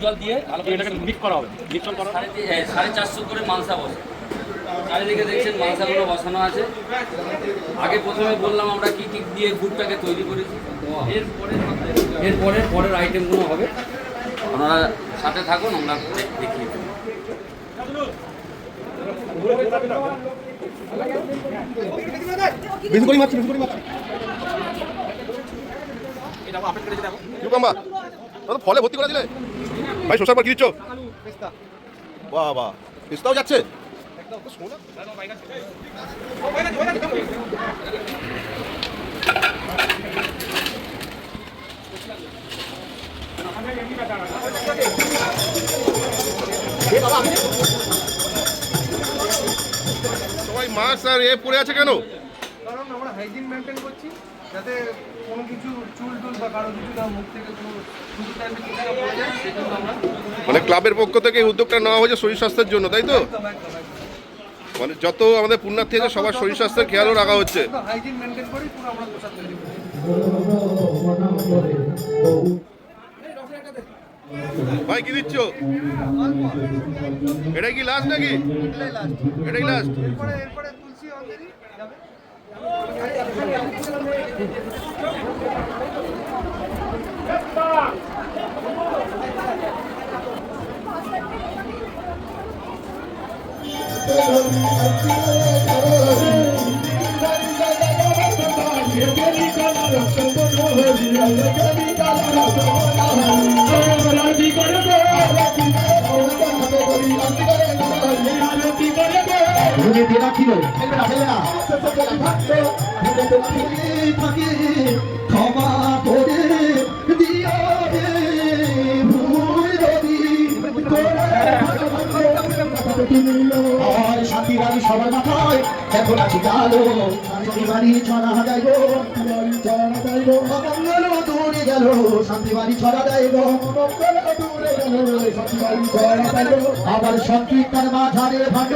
জল দিয়ে মিক্স করা হবে, 450 করে মালসা বসে। চারিদিকে দেখছেন মালসাগুলো বসানো আছে। আগে প্রথমে বললাম আমরা কি কি দিয়ে গুড়টাকে তৈরি করেছি, এরপরে পরের আইটেমগুলো হবে। আপনারা সাথে থাকুন, আমরা দেখিয়ে দেব। ফলে ভর্তি করে দিলে ভাই, শসার পর কি দিচ্ছ? বাহ বাহ, পিস্তাও যাচ্ছে। সবাই মাস্ক আর পরে আছে কেন? কারণ আমরা হাইজিন মেনটেন করছি, যাতে কোনো কিছু চুল টুল বা কারো কিছু না মুখ থেকে কোনো পড়ে যায়, সেজন্য আমরা মানে ক্লাবের পক্ষ থেকে এই উদ্যোগটা নেওয়া হয়েছে শরীর স্বাস্থ্যের জন্য, তাই তো? মানে যত আমাদের পুণ্যার্থী আছে সবার শরীর স্বাস্থ্যের খেয়ালও রাখা হচ্ছে। হাইজিন মেনটেন করি, পুরো আমরা পোশাক তৈরি করি। ভাই কি দিচ্ছ? এটাই কি লাস্ট নাকি? এটাই লাস্ট। এরপরে তুলসী অঞ্জলি যাবে। ক্ষমা করে দিও শান্তি বাড়ি সবার মাথায় এখন আছি গেল শান্তি বাড়ি ছড়া যাইব, মঙ্গল দূরে গেল শান্তি বাড়ি ছড়া যাইব, আবার সংকীর্তন মাঝারে ভান্ড